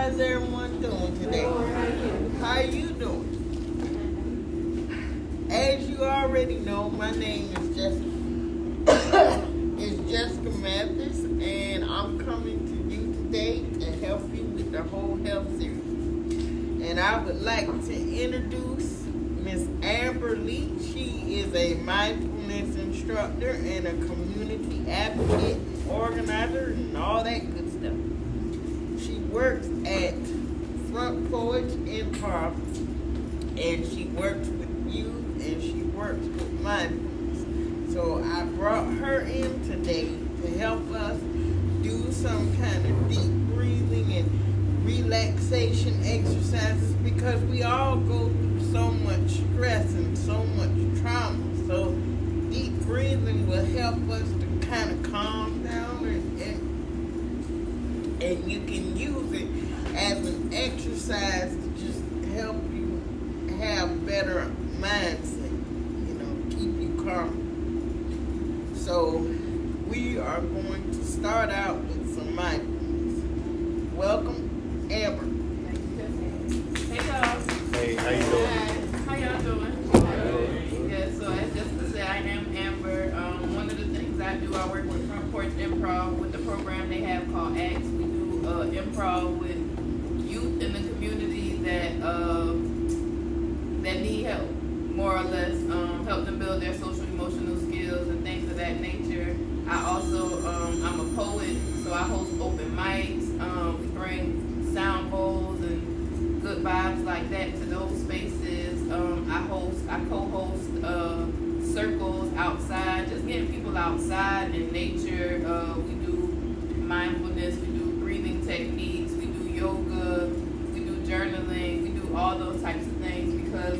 How's everyone doing today? How you doing? As you already know, my name is Jessica Mathis, and I'm coming to you today to help you with the whole health series. And I would like to introduce Miss Amber Lee. She is a mindfulness instructor and a community advocate, organizer, and all that good stuff. She works at Front Porch Improv, and she works with youth, and she works with mindfulness. So I brought her in today to help us do some kind of deep breathing and relaxation exercises, because we all go through so much stress and so much trauma. So deep breathing will help us to kind of calm down, and you can use it as an exercise to just help you have better mindset, keep you calm. So we are going to start out with some mindfulness. Welcome, Amber. Hey y'all. Hey, how you doing? How y'all doing? Yeah, so as Jessica said, I am Amber. One of the things I do, I work with Front Porch Improv with the program they have called ACTS. We do improv with youth in the community that need help, more or less, help them build their social emotional skills and things of that nature. I also, I'm a poet, so I host open mics. We bring sound bowls and good vibes like that to those spaces. I co-host circles outside, just getting people outside in nature. We do mindfulness, we do breathing techniques, we do yoga, we do journaling, we do all those types of things because,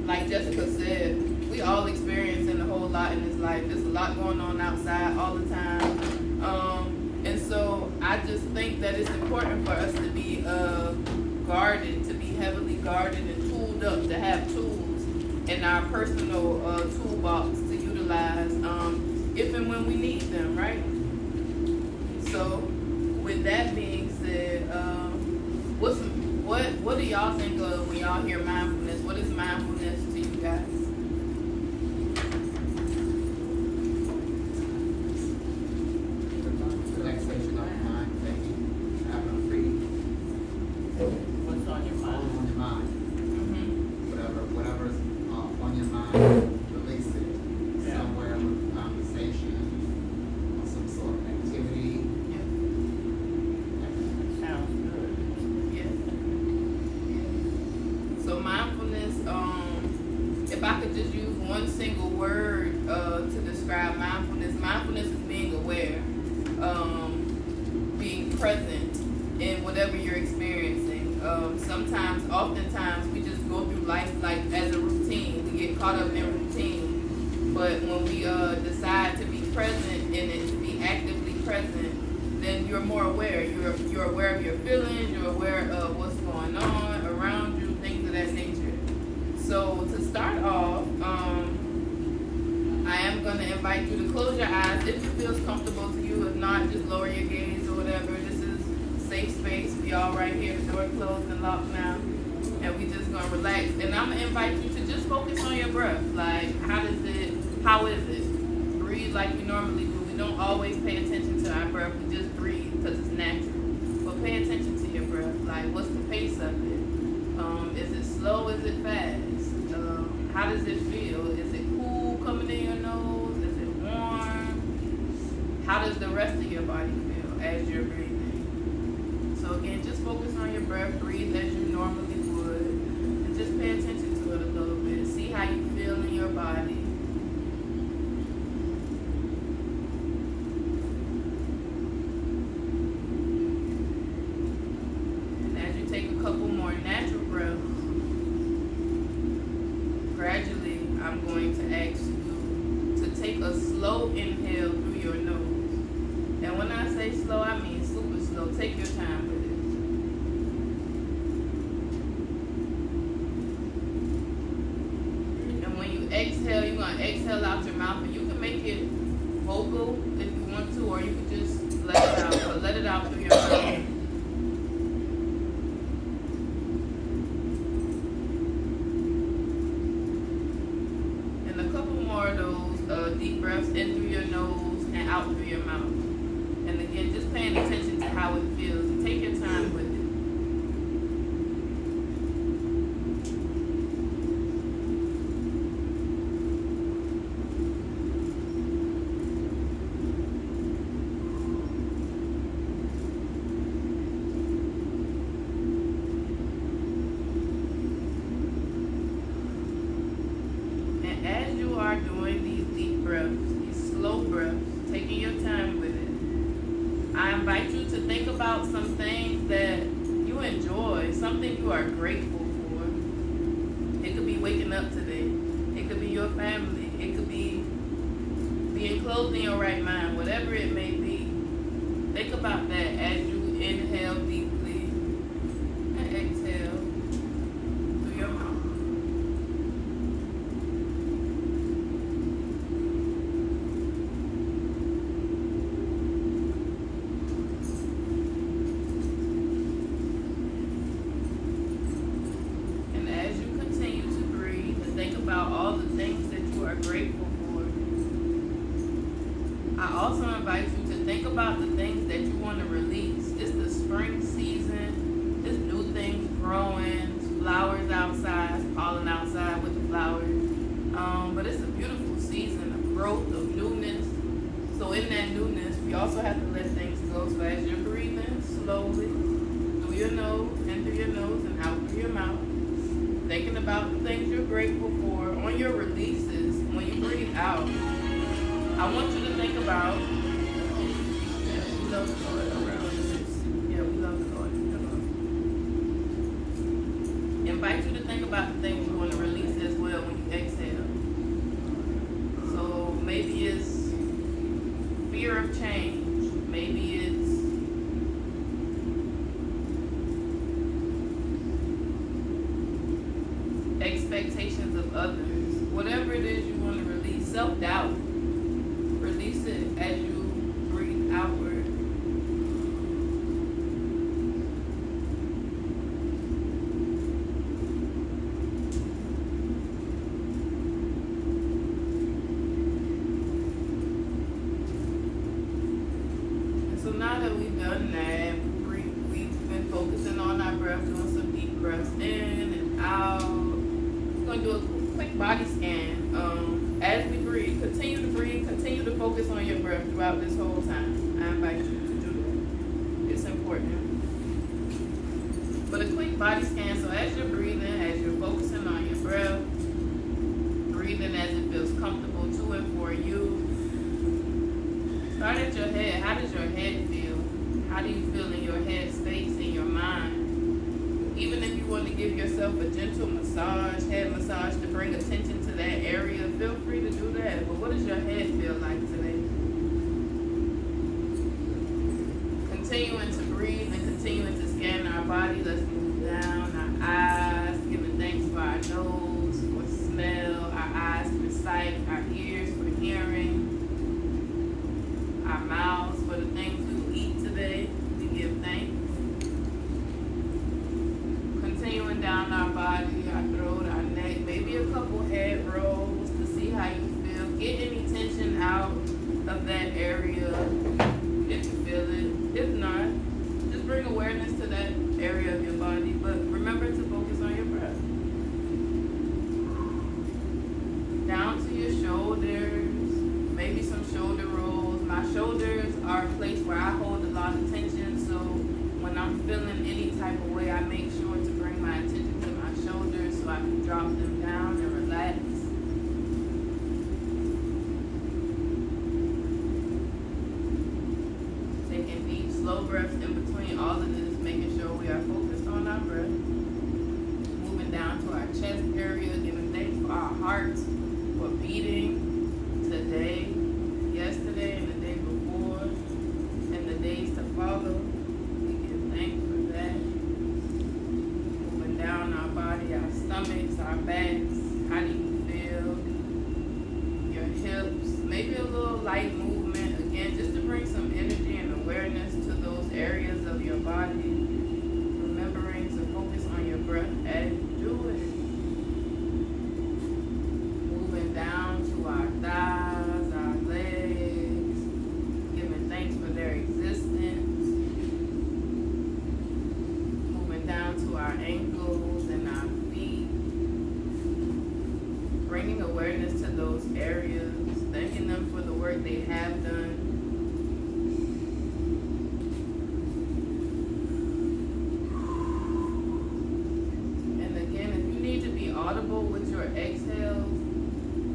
like Jessica said, we all experiencing a whole lot in this life. There's a lot going on outside all the time. And so I just think that it's important for us to be guarded, to be heavily guarded and tooled up, to have tools in our personal toolbox to utilize if and when we need them, right? So with that being said, what do y'all think of when y'all hear mindfulness? What is mindfulness to you guys? If I could just use one single word to describe mindfulness, mindfulness is being aware, being present in whatever you're experiencing. Oftentimes, we just go through life like as a routine. We get caught up in routine. But when we decide to be present in it, to be actively present, then you're more aware. You're aware of your feelings. You're aware of what's going on around you, things of that nature. So to start off, I am going to invite you to close your eyes if it feels comfortable to you. If not, just lower your gaze or whatever. This is a safe space. We all right here. The door closed and locked now. And we just going to relax. And I'm going to invite you to just focus on your breath. Like, how is it? Breathe like we normally do. We don't always pay attention to our breath. We just breathe because it's natural. But pay attention to your breath. Like, what's the pace of it? Is it slow? Is it fast? How does it feel? Is it cool coming in your nose? Is it warm? How does the rest of your body feel as you're breathing? So again, just focus on your breath. Breathe as you normally would. And just pay attention to it a little bit. See how you feel in your body. Take a couple more natural breaths. Gradually, I'm going to ask you to take a slow inhale through your nose. And when I say slow, I mean super slow. Take your time with it. And when you exhale, you're going to exhale out your mouth. And you can make it vocal if you want to, or you can just let it out. But let it out through your mouth. how it feels. And take your time with it. And as you are doing these deep breaths, these slow breaths, taking your time with it, I invite you to think about some things that you enjoy, something you are grateful for. It could be waking up today. It could be your family. It could be being clothed in your right mind, whatever it may be. Think about that as you inhale deeply and exhale through your mouth. And as you continue to breathe and think about all the things that you are grateful for, I also invite you to think about the things that you want to release. It's the spring season. There's new things growing, flowers outside, falling outside with the flowers. But it's a beautiful season of growth, of newness. So in that newness, we also have to let things go. So as you're breathing slowly through your nose, in through your nose and out through your mouth, thinking about the things you're grateful for. On your releases, when you breathe out, I want you to think about, we love the Lord around us. Yeah, we love the Lord. Invite you to think about the things you want to release as well when you exhale. So maybe it's fear of change. Maybe it's expectations of others. Whatever it is you want to release, self-doubt. Release it as you breathe outward. And so now that we've done that, we've been focusing on our breath, doing some deep breaths in and out. We're going to do a quick body scan. As we breathe, continue to focus on your breath throughout this whole time. I invite you to do that. It's important. But a quick body scan, so as you're breathing, as you're focusing on your breath, breathing as it feels comfortable to and for you. Start at your head. How does your head feel? How do you feel in your head space, in your mind? Even if you want to give yourself a gentle massage, head massage to bring attention to that area, feel free to do that. But what does your head feel like today? Continuing to breathe and continuing to scan our body. Let's move down our eyes, giving thanks for our nose, for smell, our eyes for sight, our ears for hearing, our mouths for the things we will eat today. We give thanks. Continuing down our body, our throat, our neck, maybe a couple head rolls to see how you feel. Get any tension out of that area if you feel it. If not, just bring awareness to that area of your body. But remember to focus on your breath. Down to your shoulders, maybe some shoulder rolls. My shoulders are a place where I hold a lot of tension, so when I'm feeling any type of way, I make sure to bring my attention to my shoulders so I can drop them down and relax. Taking deep, slow breaths in between all of this, making sure we are focused on our breath. Moving down to our chest area, giving thanks for our hearts for beating today, yesterday, and the day before, and the day to our ankles and our feet, bringing awareness to those areas, thanking them for the work they have done. And again, if you need to be audible with your exhales,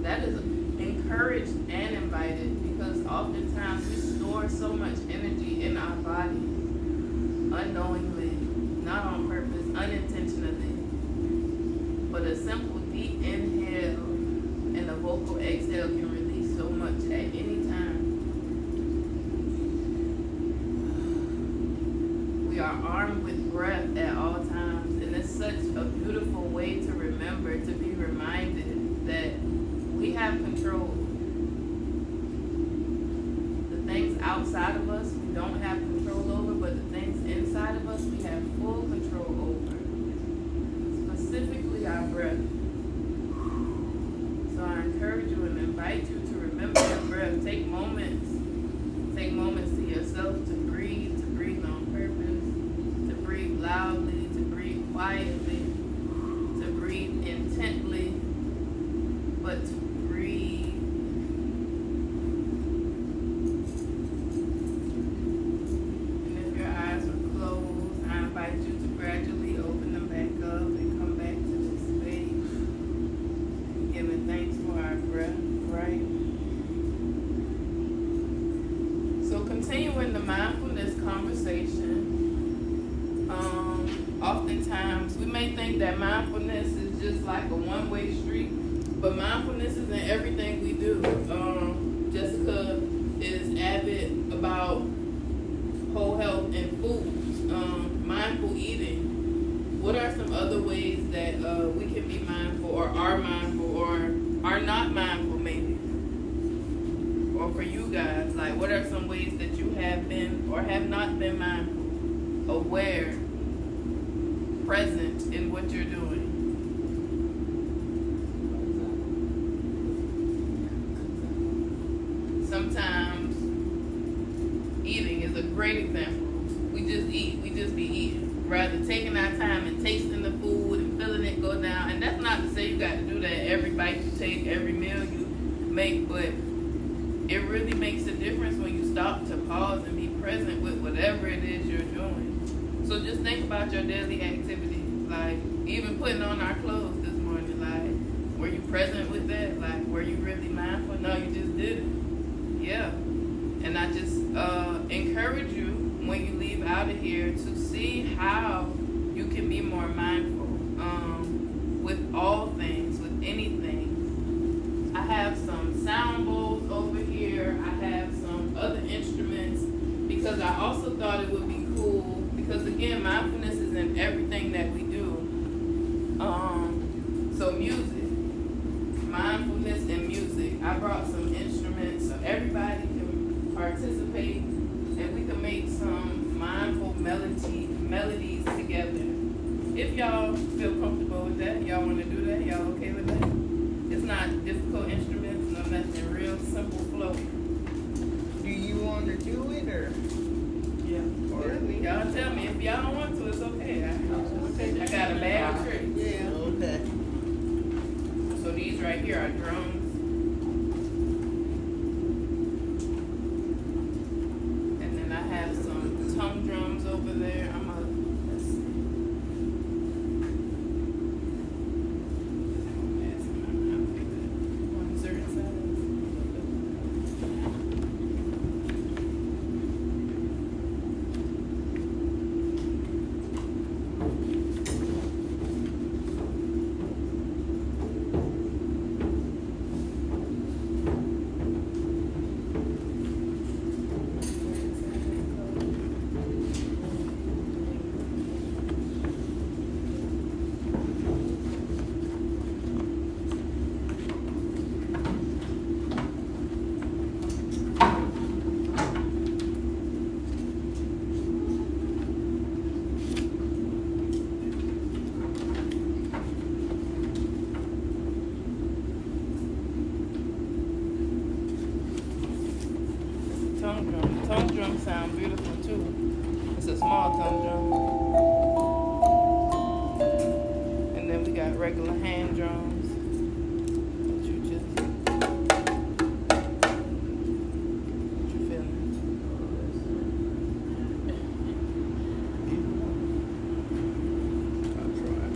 that is encouraged and invited, because oftentimes we store so much energy in our bodies unknowingly, not on purpose, unintentionally. But a simple deep inhale and a vocal exhale can release so much at any time. We are armed with breath at all times, and it's such a beautiful way to remember, to be reminded that we have control. The things outside of us we don't have control over, but the things inside of us we have full control over. Specifically our breath. So I encourage you and invite you to remember your breath. Take moments to yourself to breathe on purpose, to breathe loudly, to breathe quietly, to breathe intently, but to breathe. And if your eyes are closed, I invite you to gradually open them back up and come back to this space, giving thanks for our breath, right? So continuing the mindfulness conversation, oftentimes we may think that mindfulness is just like a one-way street, but mindfulness is in everything we do. Jessica is avid about whole health and foods, mindful eating. What are some other ways that we can be mindful, or are mindful, or are not mindful maybe? Or for you guys, like what are some ways that you have been or have not been mindful, aware, present in what you're doing? Sometimes eating is a great example. We just eat, we just be eating, rather taking our time and tasting the food and feeling it go down. And that's not to say you got to do that every bite you take, every meal you make, but it really makes a difference when you stop to pause and be present with whatever it is you're doing. So just think about your daily activities, like even putting on our clothes this morning. Like, were you present with that? Like, were you really mindful? No, you just did it. Yeah. And I just encourage you when you leave out of here to see how you can be more mindful with all things, with anything. I have some sound bowls over here. I have some other instruments because I also thought it would be cool, because again, mindfulness is in everything that we do. So music, mindfulness and music. I brought some instruments so everybody can participate and we can make some mindful melodies together. If y'all feel comfortable with that, y'all want to do that, y'all okay with that? It's not difficult instruments, no nothing, real simple flow. Do you want to do it or? Yeah. Or y'all tell me. If y'all don't want to, it's okay. I got a bag of tricks. Yeah. Okay. So these right here are drums. And then I have some tongue drums over there. Let's see. One certain size. Tongue drums sound beautiful too. It's a small tongue drum. regular hand drums. What you feeling? I'll try.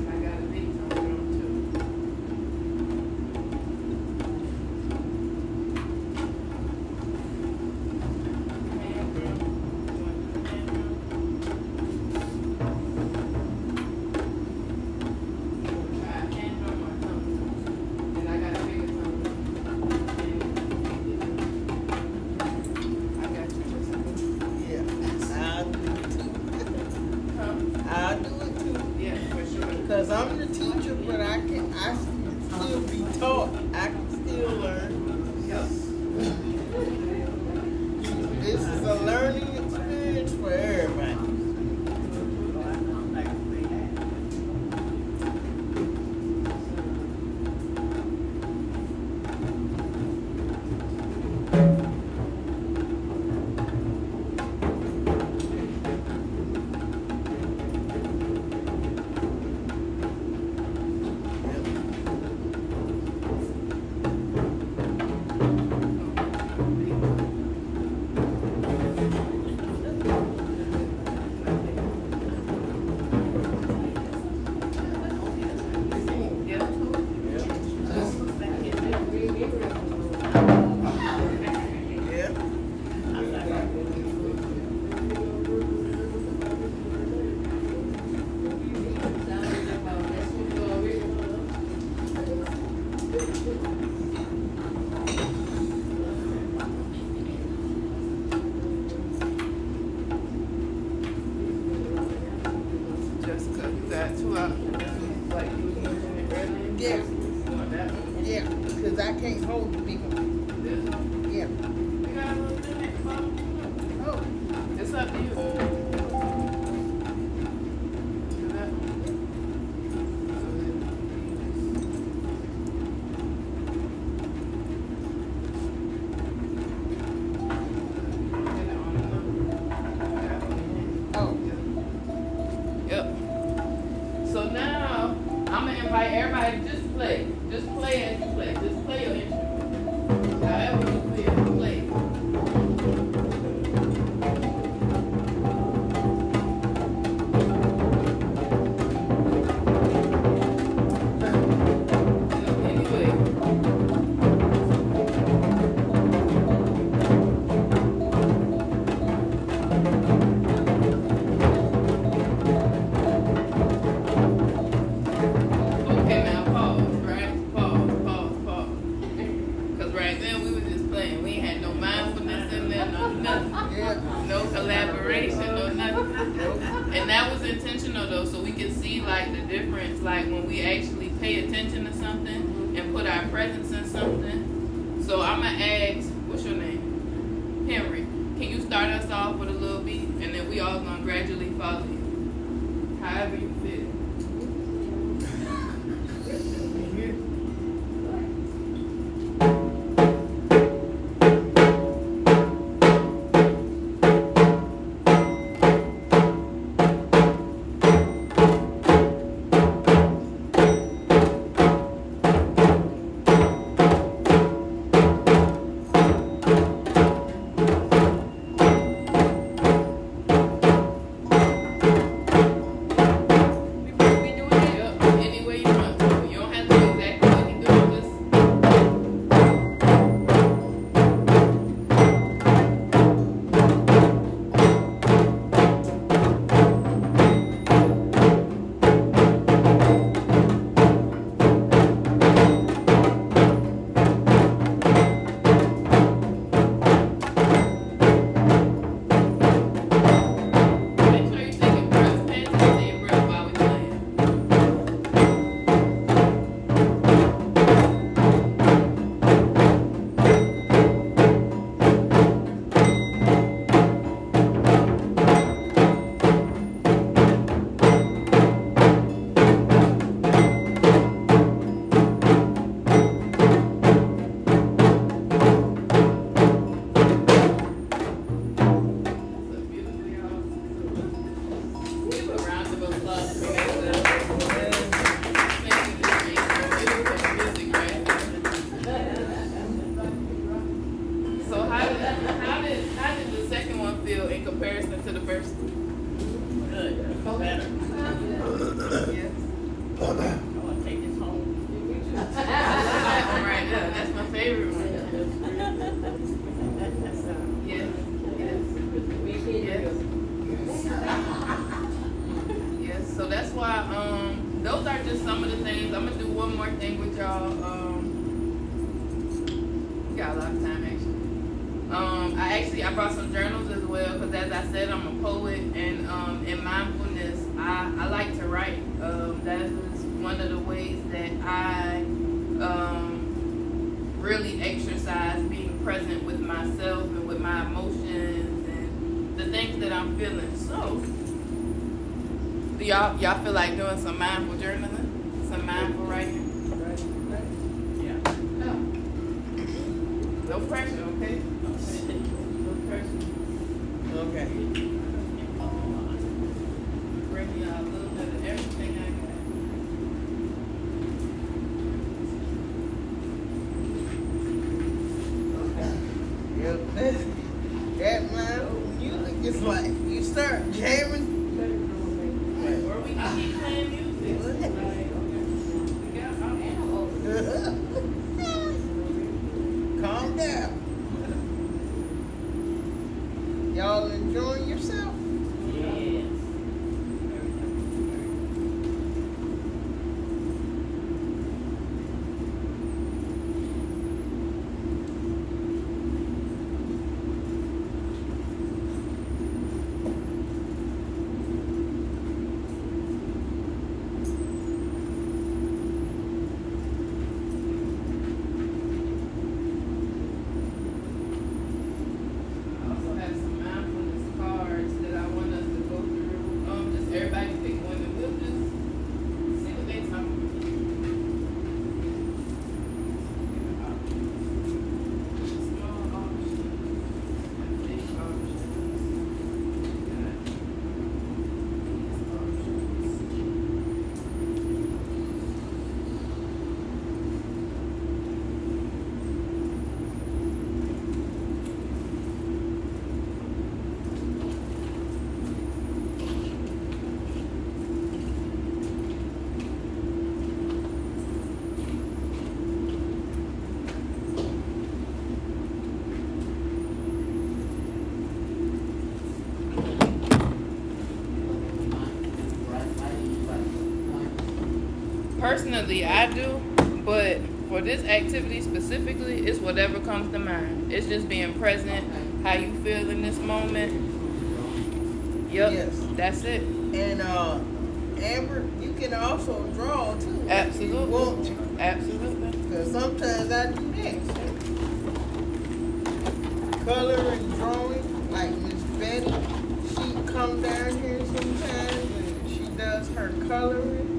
I got a big drum too. Hand drum. Try hand drum or thumb. And I got a bigger thumb. I got you. Yeah, I'll do it too. Huh? I'll do it too. Yeah, for sure. Because I'm the teacher, but I can still be taught. I can still learn. Yep. This is a learning experience for everybody. Yeah. Jessica, you got 2 out. Like you was using it earlier? Yeah. You want that one? Yeah. Because I can't hold the big one. This one? Yeah. You got a little thing at the bottom? Oh. It's up to you. Do that one. Oh. Yep. So now I'm gonna invite everybody to just play. Just play as you play. Just play your instrument. However you feel, play. Anyway. Okay, now pause, right? Pause. Because right then we were just playing. We ain't had no mindfulness in there, no nothing. Yeah. No collaboration, no nothing. Nope. And that was intentional though, so we could see like the difference, like when we actually pay attention to something and put our presence in something. So I'm gonna ask, what's your name? Henry. Can you start us off with a little beat, and then we all gonna gradually follow you, however you feel. I want to take this home. That one right there. That's my favorite one. Yes. Yes. So that's why those are just some of the things. I'm gonna do one more thing with y'all. We got a lot of time actually. I brought some journals as well because as I said, I'm a poet, and in mindfulness, I like to write. That is one of the ways that I really exercise being present with myself and with my emotions and the things that I'm feeling. So, do y'all feel like doing some mindful journaling, some mindful writing? Yeah. No pressure, okay? Okay. Bring me out a little bit of everything I got. Yep. That mindful music is like you start jamming. Or we can keep playing music. We got our animals. Calm down. Y'all enjoying yourself? Yes. Personally, I do, but for this activity specifically, it's whatever comes to mind. It's just being present, how you feel in this moment. Yep, Yes. That's it. And Amber, you can also draw too. Absolutely. If you want to. Absolutely. Because sometimes I do that. Color and drawing, like Miss Betty, she come down here sometimes and she does her coloring.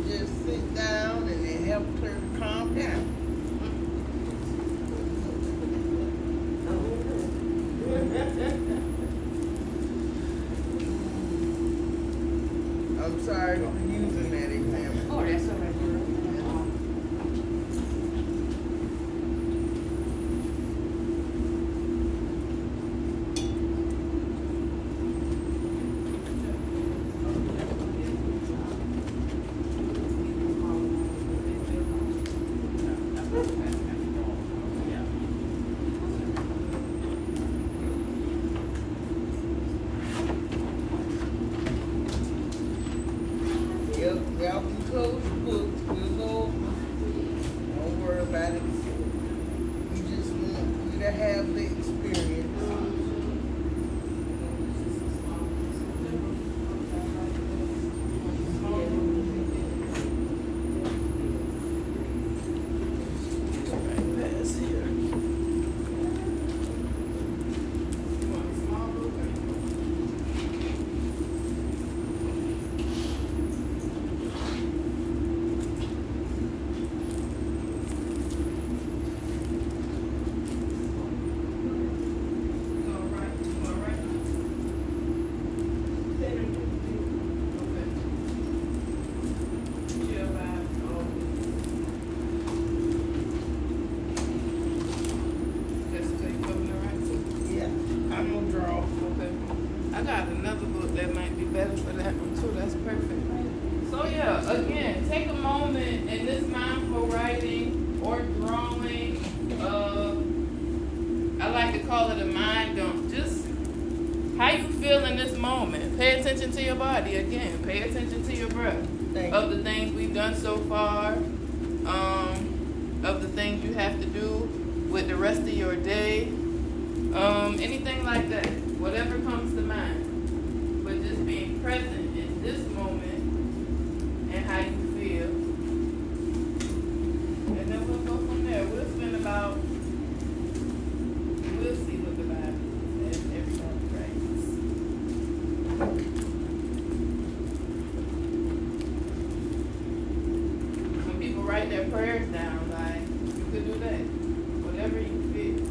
Just sit down and it helps her to calm down. I'm sorry for using that example. Oh, that's all right. Yep, y'all can close the books. We'll go over. Don't worry about it. We just want you to have the experience. take a moment in this mindful writing or drawing. I like to call it a mind dump. Just how you feel in this moment. Pay attention to your body again. Pay attention to your breath. Of the things we've done so far, of the things you have to do with the rest of your day, anything like that. Whatever comes to mind. But just being present in this moment and how you feel. And then we'll go from there. We'll spend about, we'll see what the Bible says. Everybody writes. When people write their prayers down, like, you could do that. Whatever you feel.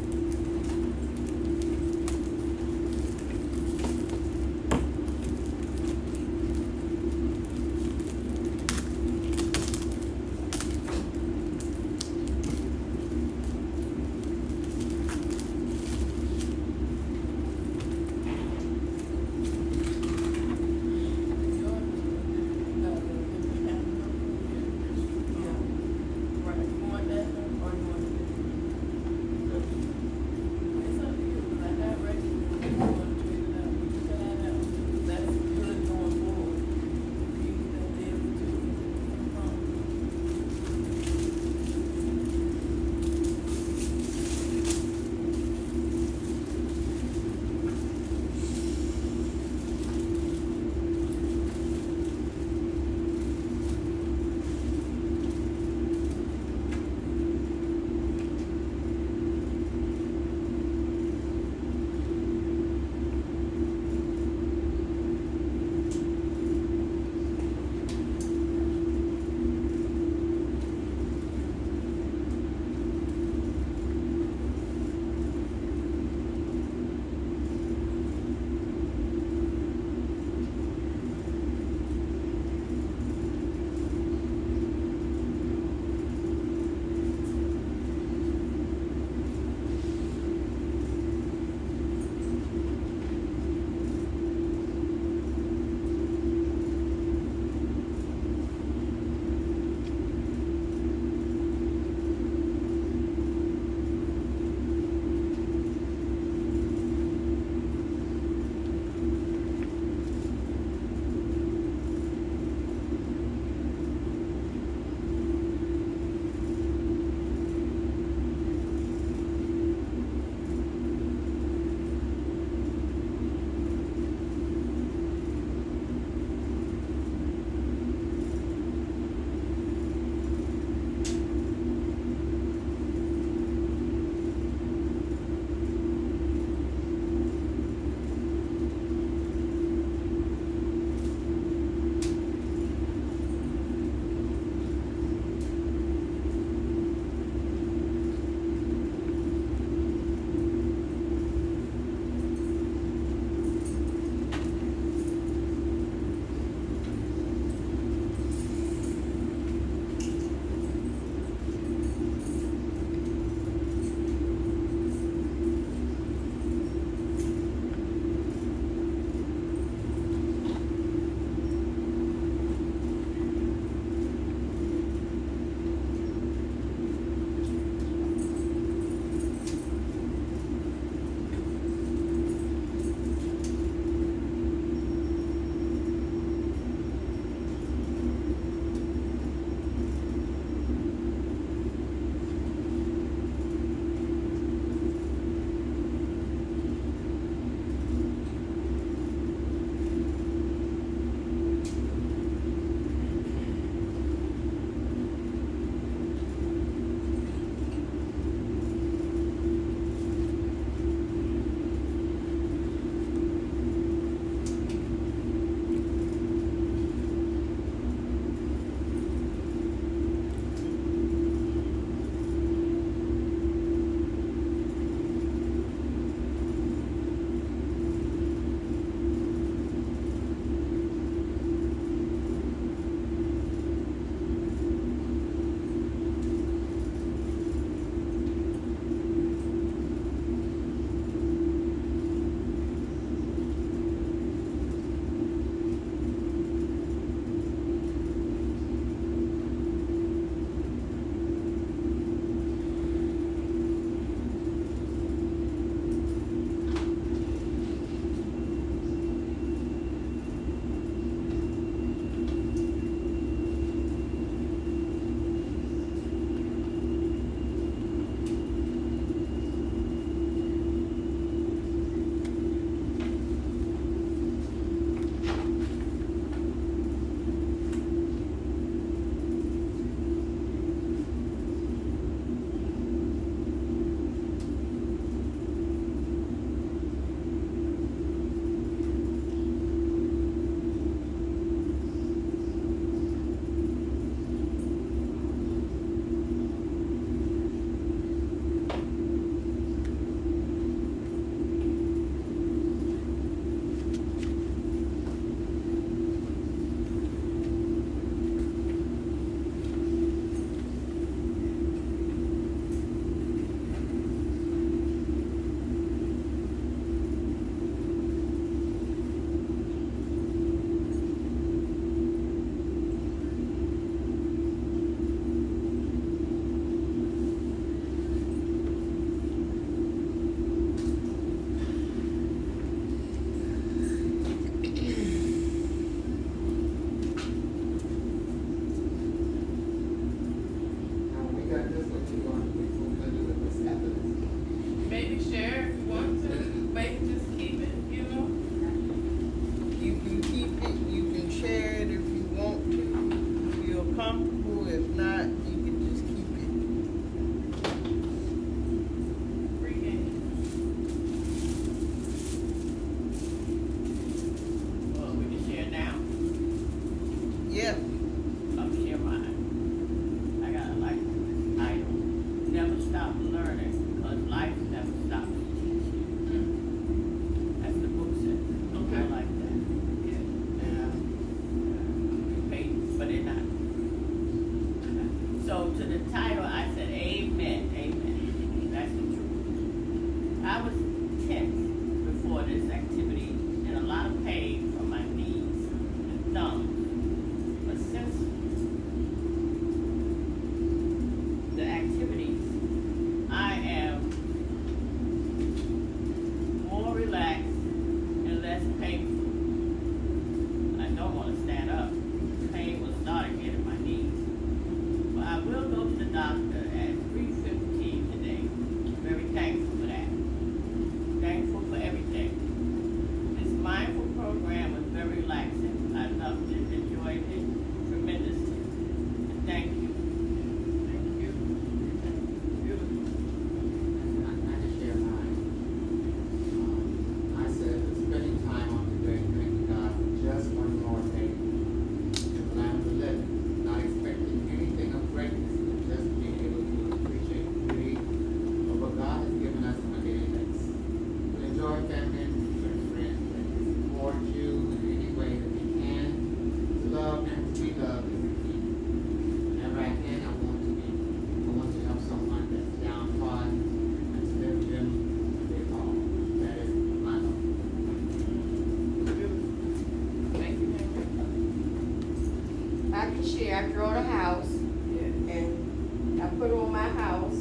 I draw the house, and I put on my house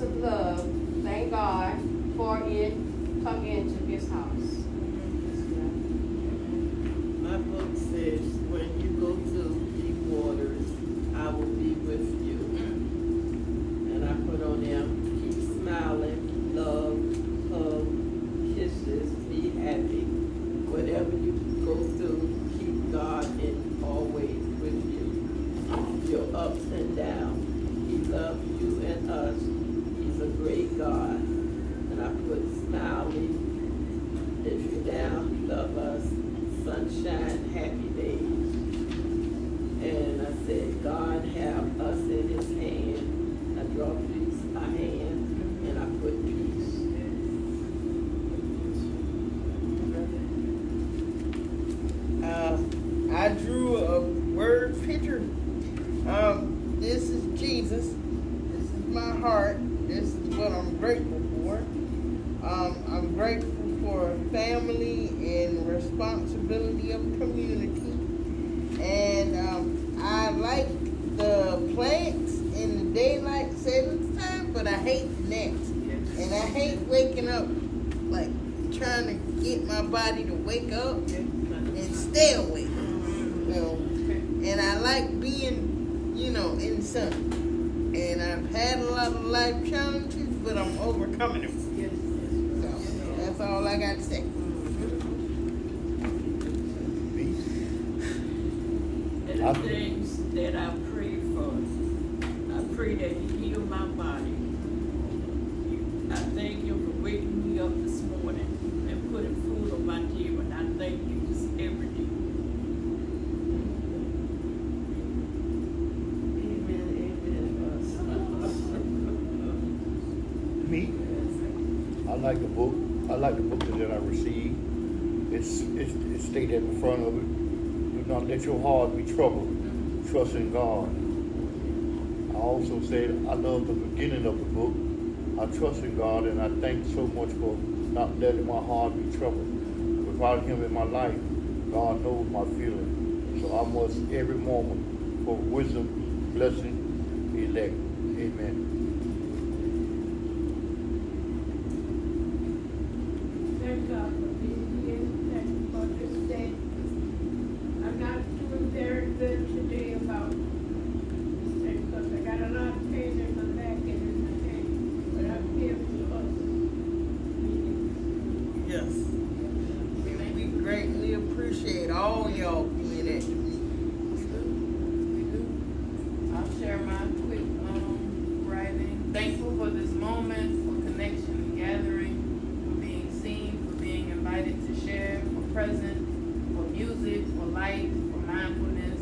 of love. Thank God for it. Come into His house. My book says, when you go through deep waters, I will be with you. And I put on there, keep smiling, love, hug, kisses, be happy. Whatever you go through, keep God in always with you. Your ups and downs. He loves you and us. He's a great God. And I put smiling. If you're down, He loves us. Sunshine, happy days. And I said, God have us in His hand. I draw peace, a hand, and I put peace. I drew a word picture. This is Jesus. This is my heart. This is what I'm grateful for. I'm grateful for family and responsibility of community. And I like the plants in the daylight savings time, but I hate the naps. And I hate waking up, like trying to get my body to wake up and stay awake. So, and I like being, in the sun. And I've had a lot of life challenges, but I'm overcoming them. So that's all I got to say. And the things that I pray for, I pray that He heal my body. I thank Him for waking me up this morning and putting food on my table. And I thank you just every day. Me? I like the book. I like the book that I received. It stated at the front of it, do not let your heart be troubled. Trust in God. I also said I love the beginning of the book. I trust in God, and I thank so much for not letting my heart be troubled. Without Him in my life, God knows my feelings. So I must every moment for wisdom, blessing, elect. Amen. Thank God for being here. Thank you for this day. I'm not doing very good today about this thing because I got a lot of pain in my back and in my head. But I'm here for us. Yes. We greatly appreciate all y'all being at the meeting. I'll share my quick writing. Thankful for this moment, for connection and gathering, for being seen, for being invited to share, for present, for music, for light, for mindfulness,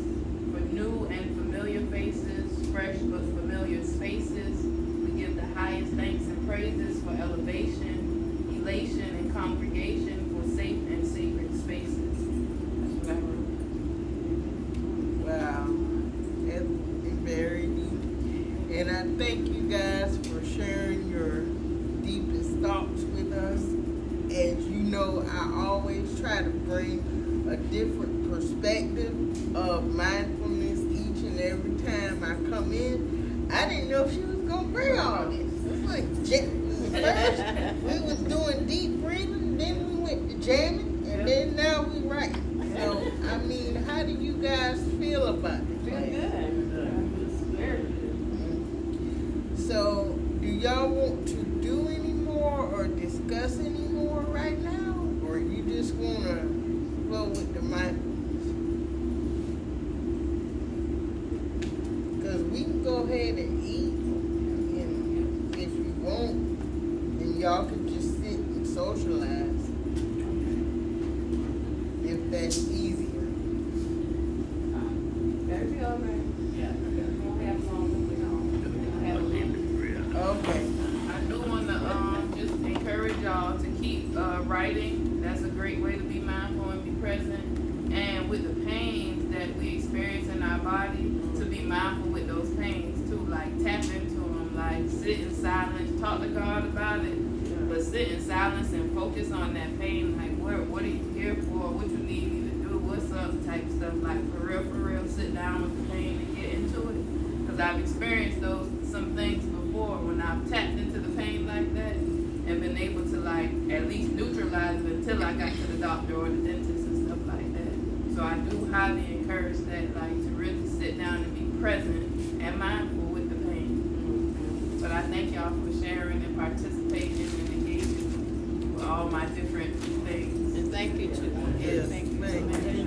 for new and familiar faces, fresh but familiar spaces. We give the highest thanks and praises for elevation, elation, and congregation, for safe and sacred spaces. That's what I wrote. Wow. It's very deep. And I thank you guys for sharing your deepest thoughts with us. As you know, I always try to bring a different perspective of mindfulness each and every time I come in. I didn't know she was going to bring all this. It's like, first we was doing deep breathing, then we went to jamming, and then now we writing. So, I mean, how do you guys feel about it? Feel good. Very good. So, do y'all want to do any more or discuss any more right now? Or you just want to flow with the mindfulness? Because we can go ahead and eat. And if you want, then y'all can just sit and socialize. If that's easier. That'll be all right. Yeah. We won't have long. We don't have long. Okay. I do want to just encourage y'all to keep writing. That's a great way to be mindful and be present. And with the pains that we experience in our body, to be mindful with those pains too. Like tap into them, like sit in silence, talk to God about it. But sit in silence and focus on that pain. Like what are you here for? What you need me to do? What's up? Type stuff. stuff, like for real, sit down with the pain and get into it. Because I've experienced some things before when I've tapped into the pain like that and been able to like at least neutralize it until I got to the doctor or the dentist and stuff like that. So I do highly encourage that, like to really sit down and be present and mindful with the pain. But I thank y'all for sharing and participating and engaging with all my different things. And thank you too. Yes, thank you so much.